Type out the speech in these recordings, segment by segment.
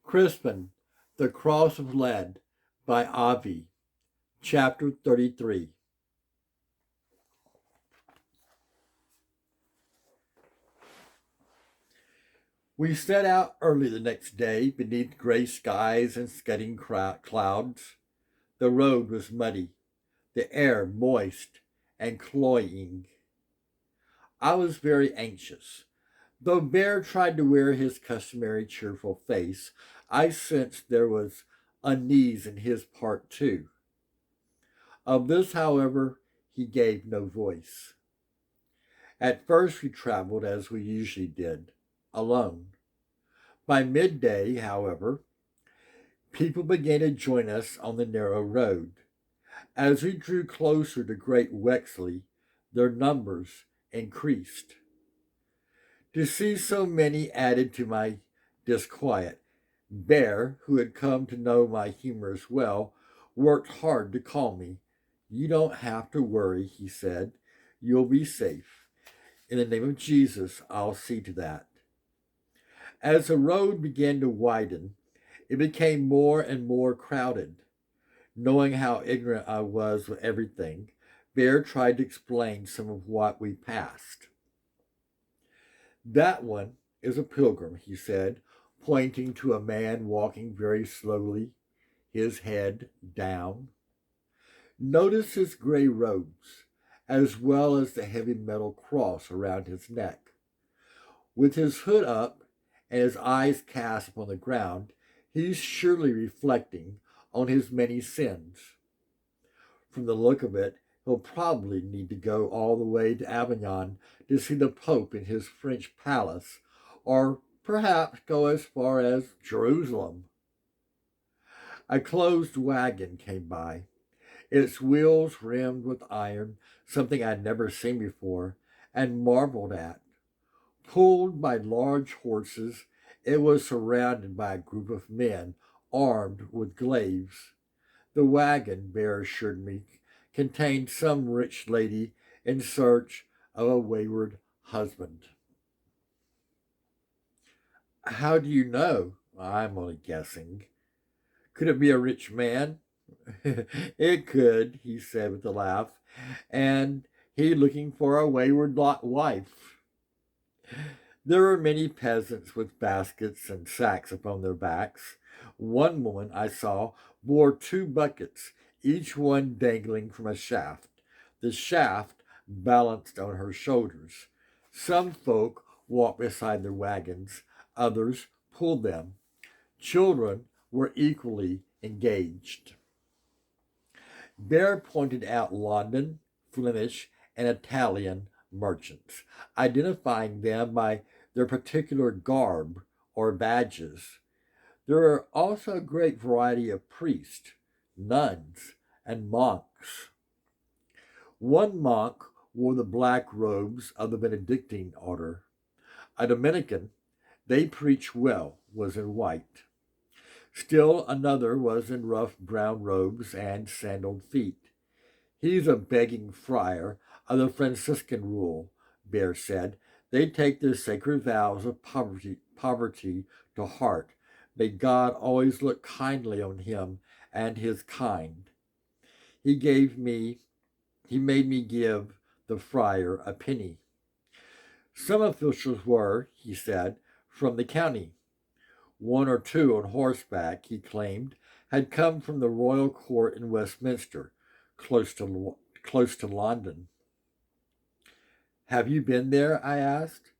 Crispin, The Cross of Lead by Avi, Chapter 33. We set out early the next day beneath gray skies and scudding clouds. The road was muddy, the air moist and cloying. I was very anxious. Though Bear tried to wear his customary cheerful face, I sensed there was unease in his part too. Of this, however, he gave no voice. At first we traveled as we usually did, alone. By midday, however, people began to join us on the narrow road. As we drew closer to Great Wexley, their numbers increased. To see so many added to my disquiet. Bear, who had come to know my humors well, worked hard to calm me. "You don't have to worry," he said. "You'll be safe. In the name of Jesus, I'll see to that." As the road began to widen, it became more and more crowded. Knowing how ignorant I was of everything, Bear tried to explain some of what we passed. "That one is a pilgrim," he said, pointing to a man walking very slowly, his head down. "Notice his gray robes, as well as the heavy metal cross around his neck. With his hood up and his eyes cast upon the ground, he's surely reflecting on his many sins. From the look of it, he'll probably need to go all the way to Avignon to see the Pope in his French palace, or perhaps go as far as Jerusalem." A closed wagon came by, its wheels rimmed with iron, something I'd never seen before, and marveled at. Pulled by large horses, it was surrounded by a group of men armed with glaives. The wagon, Bear assured me, contained some rich lady in search of a wayward husband. "How do you know?" "I'm only guessing." "Could it be a rich man?" "It could," he said with a laugh, "and he looking for a wayward wife." There were many peasants with baskets and sacks upon their backs. One woman I saw bore two buckets, each one dangling from a shaft. The shaft balanced on her shoulders. Some folk walked beside their wagons, others pulled them. Children were equally engaged. Bear pointed out London, Flemish, and Italian merchants, identifying them by their particular garb or badges. There are also a great variety of priests, nuns, and monks. One monk wore the black robes of the Benedictine order. A Dominican, they preach well, was in white. Still another was in rough brown robes and sandaled feet. "He's a begging friar of the Franciscan rule," Bear said. "They take their sacred vows of poverty to heart. May God always look kindly on him and his kind." He made me give the friar a penny. Some officials were, he said, from the county. One or two on horseback, he claimed, had come from the royal court in Westminster, close to London. "Have you been there?" I asked.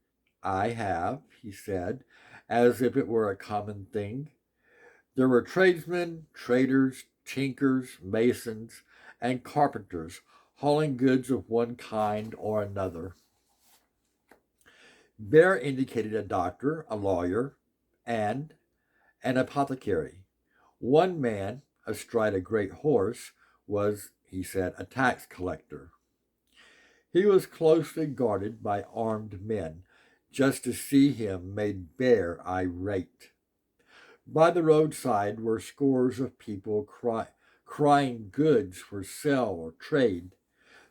"I have," he said, as if it were a common thing. There were tradesmen, traders, tinkers, masons, and carpenters hauling goods of one kind or another. Bear indicated a doctor, a lawyer, and an apothecary. One man, astride a great horse, was, he said, a tax collector. He was closely guarded by armed men. Just to see him made Bear irate. By the roadside were scores of people crying goods for sale or trade.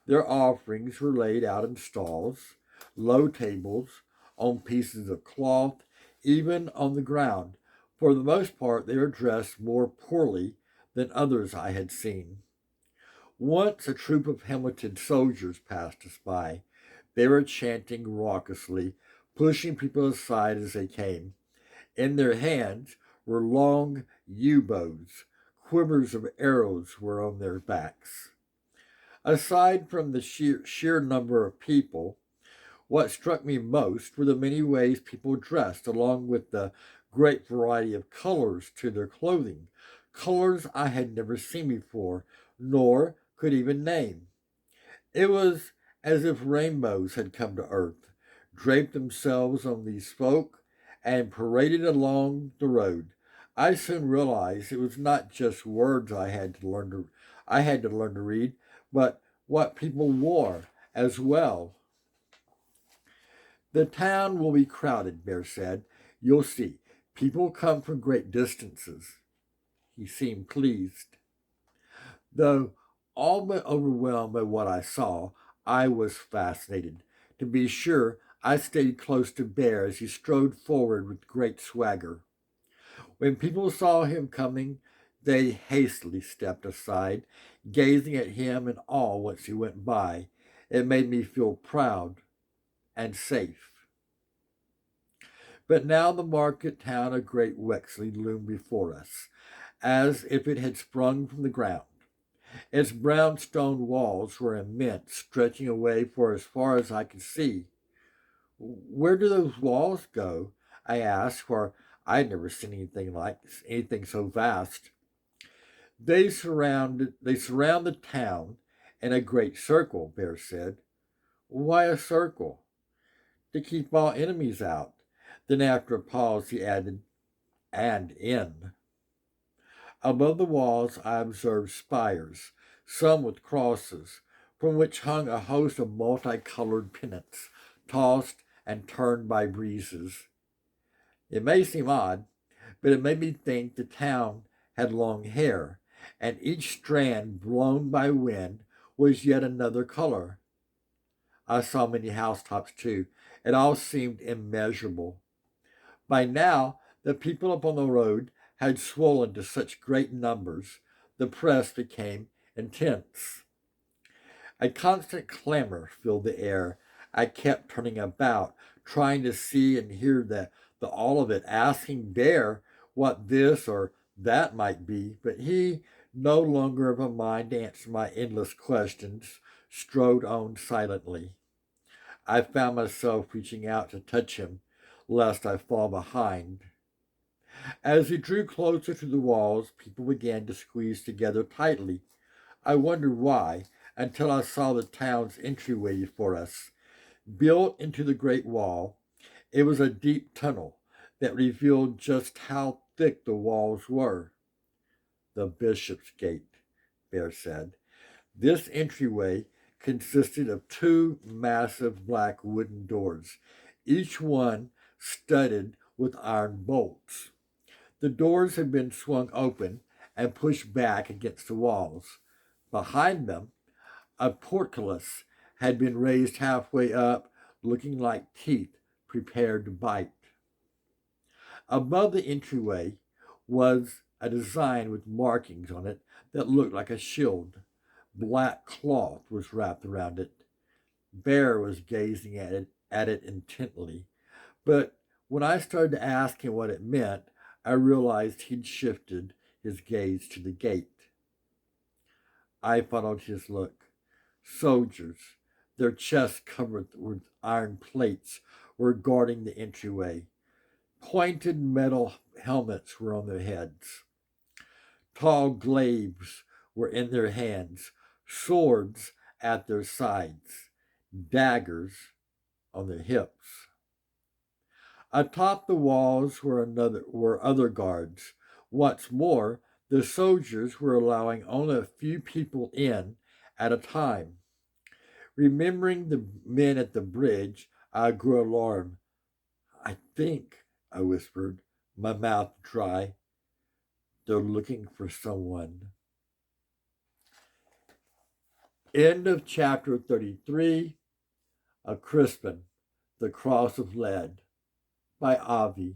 Their offerings were laid out in stalls, low tables, on pieces of cloth, even on the ground, For the most part, they were dressed more poorly than others I had seen. Once a troop of helmeted soldiers passed us by. They were chanting raucously, pushing people aside as they came. In their hands were long yew-bows. Quivers of arrows were on their backs. Aside from the sheer number of people, what struck me most were the many ways people dressed, along with the great variety of colors to their clothing, colors I had never seen before, nor could even name. It was as if rainbows had come to earth, draped themselves on these folk, and paraded along the road. I soon realized it was not just words I had to learn to read, but what people wore as well. The town will be crowded, Bear said. You'll see. People come from great distances. He seemed pleased. Though all but overwhelmed by what I saw, I was fascinated. To be sure, I stayed close to Bear as he strode forward with great swagger. When people saw him coming, they hastily stepped aside, gazing at him in awe once he went by. It made me feel proud and safe. But now the market town of Great Wexley loomed before us, as if it had sprung from the ground. Its brown stone walls were immense, stretching away for as far as I could see. Where do those walls go? I asked, for I had never seen anything so vast. They surround the town in a great circle, Bear said. Why a circle? To keep all enemies out. Then after a pause he added, and in. Above the walls I observed spires, some with crosses, from which hung a host of multicolored pennants, tossed and turned by breezes. It may seem odd, but it made me think the town had long hair, and each strand blown by wind was yet another color. I saw many housetops too. It all seemed immeasurable. By now, the people upon the road had swollen to such great numbers, the press became intense. A constant clamor filled the air. I kept turning about, trying to see and hear the all of it, asking Bear what this or that might be, but he, no longer of a mind to answer my endless questions, strode on silently. I found myself reaching out to touch him, lest I fall behind. As he drew closer to the walls, people began to squeeze together tightly. I wondered why, until I saw the town's entryway before us. Built into the great wall, it was a deep tunnel that revealed just how thick the walls were. The Bishop's Gate, Bear said. This entryway consisted of two massive black wooden doors, each one studded with iron bolts. The doors had been swung open and pushed back against the walls. Behind them, a portcullis had been raised halfway up, looking like teeth prepared to bite. Above the entryway was a design with markings on it that looked like a shield. Black cloth was wrapped around it. Bear was gazing at it intently, but when I started to ask him what it meant, I realized he'd shifted his gaze to the gate. I followed his look. Soldiers, their chests covered with iron plates, were guarding the entryway. Pointed metal helmets were on their heads. Tall glaives were in their hands, swords at their sides, daggers on their hips. Atop the walls were other guards. What's more, the soldiers were allowing only a few people in at a time. Remembering the men at the bridge, I grew alarmed. I think, I whispered, my mouth dry, they're looking for someone. End of chapter 33 of Crispin, The Cross of Lead by Avi.